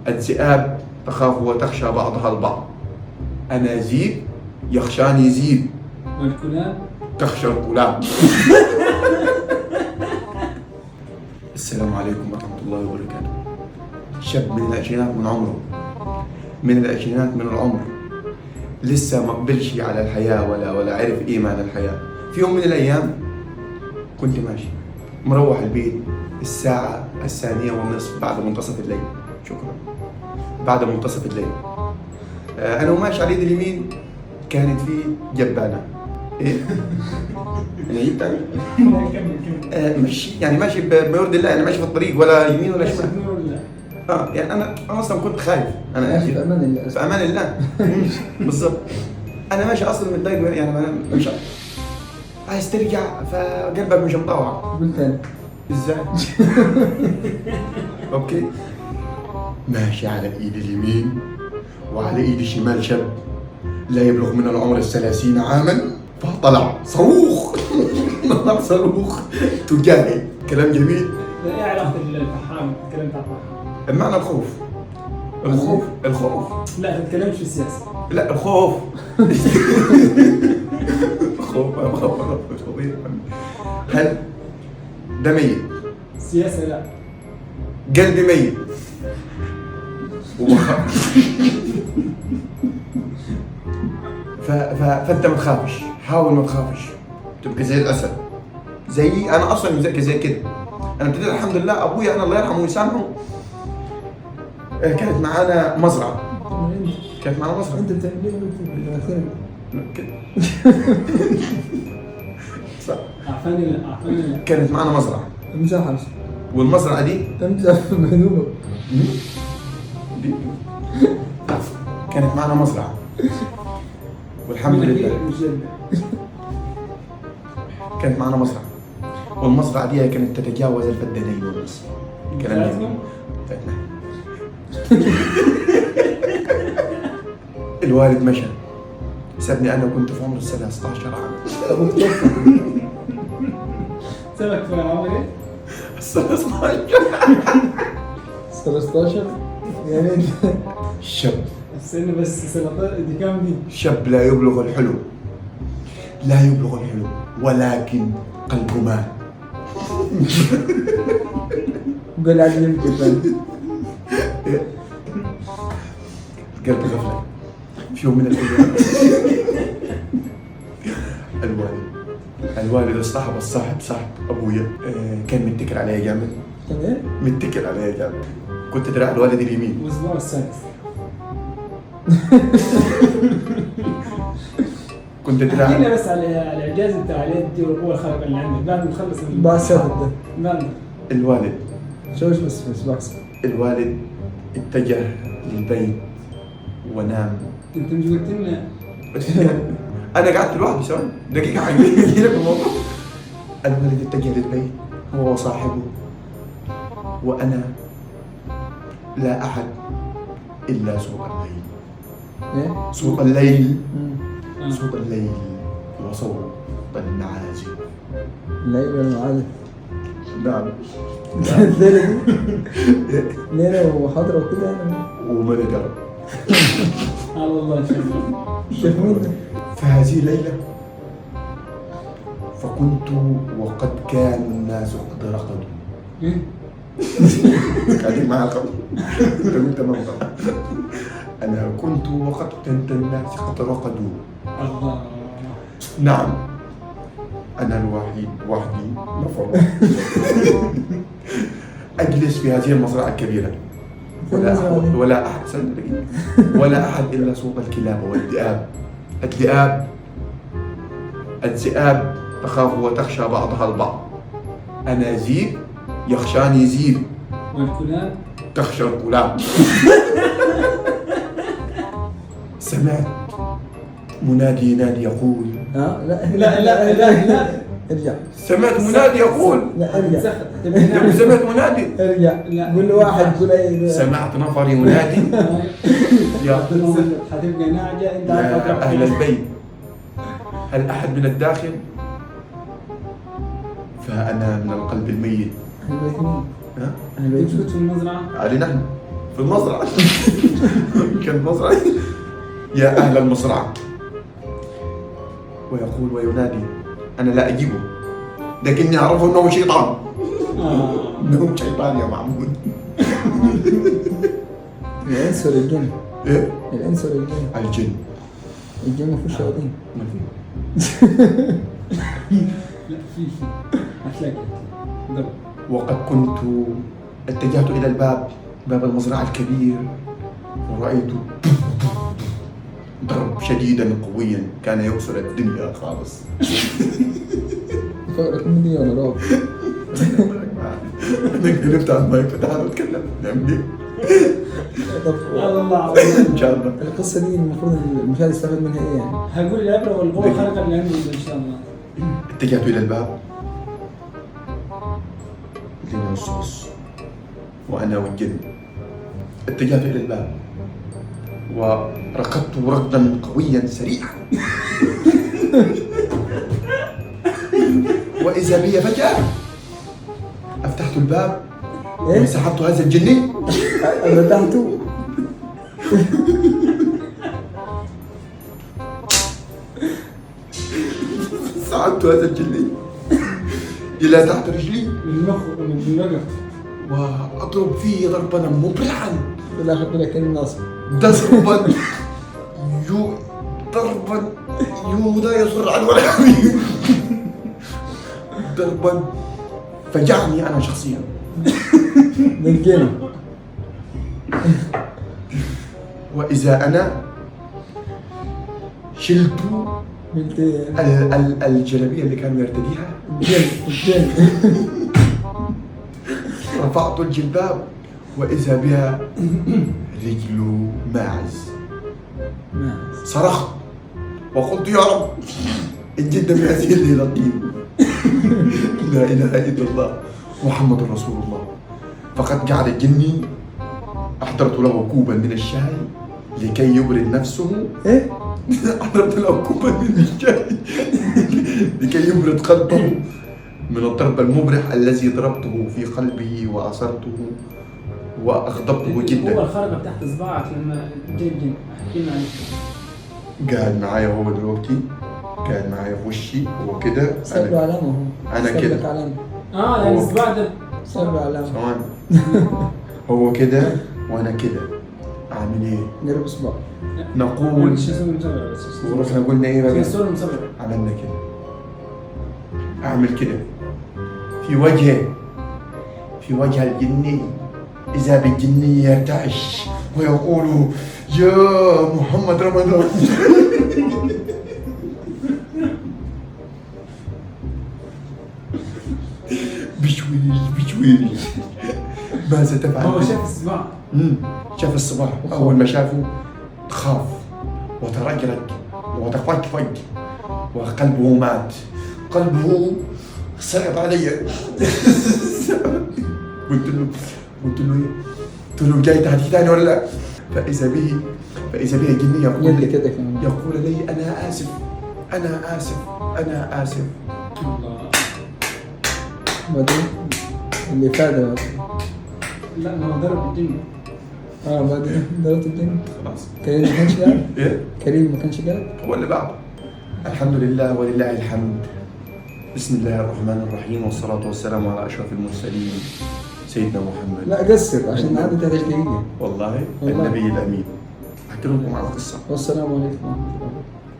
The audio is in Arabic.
الذئاب تخاف وتخشى بعضها البعض. أنا ذئب يخشاني ذئب. والكلاب تخشى الكلاب. السلام عليكم ورحمة الله وبركاته. شاب من العشرينات من عمره، من العمر، لسه ما قبلش على الحياة ولا عرف إيه معنى الحياة. في يوم من الأيام كنت ماشي مروح البيت الساعة 2:30 بعد منتصف الليل. شكرا. بعد منتصف الليل أنا وماشي على اليد اليمين كانت في جبانة. إيه؟ يعني جبانة؟ ماشي يعني ماشي بيرضي الله، يعني ماشي في الطريق ولا يمين ولا شمال. يعني أنا أصلا كنت خايف. أنا ماشي في أمان الله. في أمان الله. بالضبط. أنا ماشي أصلا متضايق، يعني أنا مش عايز ترجع فقلبك مش مطوع. قلت أنا ازاي؟ اوكي. ماشي على ايدي اليمين وعلى ايدي الشمال شاب لا يبلغ من العمر 30 عاما، فطلع صاروخ. طلع صاروخ تجاهي. كلام جميل. ايه علاقة الفحام؟ تكلمت عن الفحام. بمعنى الخوف. الخوف. لا ما تتكلمش في السياسة. لا الخوف. خوف. هل ده ميت؟ السياسة لا. قلبي ميت فانت ما تخافش، حاول ما تخافش، تبقى زي الاسد، زي انا اصلا زي كده. انا ابتديت الحمد لله، ابويا انا الله يرحمه ويسامحه كانت معانا مزرعه. أنت بتعمل إيه؟ كده. صح. عفاني. كانت معانا مزرعه، امزح والمزرعه دي امزح مهنوبة. كانت معنا مزرعة والحمد لله. كانت معنا مزرعة والمزرعة دي كانت تتجاوز الفدانين ونص. كلام جميل. الوالد مشى سابني أنا كنت في عمر 13 عام. أبوك توفى. سبك في العمر ايه؟ 13 يعني شاب. السن بس سنة دي كام دي؟ شاب لا يبلغ الحلم، ولكن قلبه مات. قال عاد يمكن قلب غفلة. في يوم من الأيام الوالد اصطحب صاحب أبويا. كان متكل عليا جامد. كان إيه؟ متكل عليا جامد. كنت دراع الوالد اليمين. والأسبوع السادس. كنت دراع. احكي لنا بس على الإعجاز بتاع اليد دي والقوة الخارقة اللي عندك بعد ما تخلص بعد السادس ده. بعد الوالد شوش بس بحسب. الوالد اتجه للبيت ونام. انت مش قلت لنا أنا قعدت لوحدي ثواني دقيقة حقيقي لك الموضوع. الوالد اتجه للبيت هو وصاحبه، وأنا لا أحد إلا صوت الليل. إيه؟ صوت الليل. صوت الليل وصوت النعازف. الليل ولا المعازف؟ نعم. الليلة دي ليلة وحضرة وكده يعني. ومنجر. على الله ان شاء الله. شوف مين. فهذه الليلة فكنت وقد كان الناس قد رقدوا. ايه؟ قاعدين معي الخبر. تمام. أنا كنت وقد كانت الناس قد رقدوا. الله. نعم. أنا الوحيد وحدي نفر. أجلس في هذه المزرعة الكبيرة ولا أحد ولا أحد إلا صوت الكلاب والذئاب. الذئاب تخاف وتخشى بعضها البعض. أنا ذئب يخشاني ذئب. والكلاب تخشى الكلاب. سمعت منادي ينادي يقول. لا ارجع. سمعت منادي يقول. لا ارجع. سمعت منادي. ارجع. قول له واحد قول ايه. سمعت نفر ينادي يا حتبقى ناعجة انت عارف أهل البيت هل أحد من الداخل؟ فأنا من القلب الميت. البيت مين؟ ها؟ البيت كنت في المزرعة؟ علي نحن في المزرعة. كان مزرعة. يا أهل المزرعة، ويقول وينادي: أنا لا أجيبه، لكني أعرفه أنه شيطان. إنه شيطان يا معبود. الانس ولا الجن؟ إيه؟ الانس ولا الجن؟ الجن. الجن ما فيهوش شياطين. ما في. لا في هتلاقي ضرب. وقد كنت اتجهت إلى الباب، باب المزرعة الكبير، ورأيت ضرب شديدا قويا كان يكسر الدنيا خالص. فقرة كوميدي ولا رعب؟ انا قلبت على المايك فتحت واتكلم. نعم ليه؟ طب الله ان شاء الله. القصة دي المفروض المشاهد يستفاد منها ايه يعني؟ هقول العبرة والقوة الخارقة اللي عندي ان شاء الله. اتجهت إلى الباب لين الصوص، وأنا والجن اتجهت إلى الباب وركضت ركضا قويا سريعا. وإذا بي فجأة أفتحت الباب ايه؟ وسحبت هذا الجني. فتحته؟ سحبت هذا الجني إلى تحت رجلي من الوقت. وأضرب فيه ضربا مبرحا، في الاخر طلع كان الناصر. ضربا ضربا لا يصر عن ولا يحمي. ضربا فجعني أنا شخصيا. بالجن. وإذا أنا شلت قلت ايه؟ الجلابية اللي كان يرتديها، الجن. رفعت الجلباب وإذا بها رجل ماعز. صرخت وقلت: يا رب إن من هذه الليلة طين. لا إله إلا الله محمد رسول الله. فقد جعل الجني، أحضرت له كوبا من الشاي لكي يبرد نفسه. ايه؟ أحضرت له كوبا من الشاي لكي يبرد قلبه من الضرب المبرح الذي ضربته في قلبه وأسرته وأغضبته القوة جدا. الخارقة بتاعت صباعك لما جاي الجن، احكي لنا عنها. قاعد معايا هو دلوقتي، قاعد معايا في وشي هو كده. ساب له علامة هو. أنا ساب كده. لك علامة. يعني هو- الصباع ده ساب له علامة. ثواني. هو كده وأنا كده. أعمل إيه؟ قرب اصبع. نقول شو اسمه مصبر بس. ورحنا قلنا إيه في بقى؟ الصورة مصبر. عملنا كده. أعمل كده في وجه الجني، إذا بالجني يرتعش ويقول: يا محمد رمضان. بشويش ماذا تفعل؟ هو شاف الصباع. شاف الصباح. أول ما شافه خاف وترجرج وتفجفج وقلبه مات. قلبه صعب علي. قلت له إيه؟ قلت له: جاي تحكي تاني ولا لا؟ فإذا به الجني يد كده كمان. يقول لي: أنا آسف أنا آسف أنا آسف. الله. بعدين اللي فات لا ما هو ضرب الجن. بعدين ضربت الجن. خلاص. كريم ما كانش قاعد. إيه؟ كريم ما كانش قاعد. هو اللي بعده. الحمد لله ولله الحمد. بسم الله الرحمن الرحيم، والصلاة والسلام على أشرف المرسلين سيدنا محمد. لا قصر عشان نعدي 3 دقيقة. والله والله. النبي الأمين. أحكي لكم على القصة. والسلام عليكم ورحمة الله.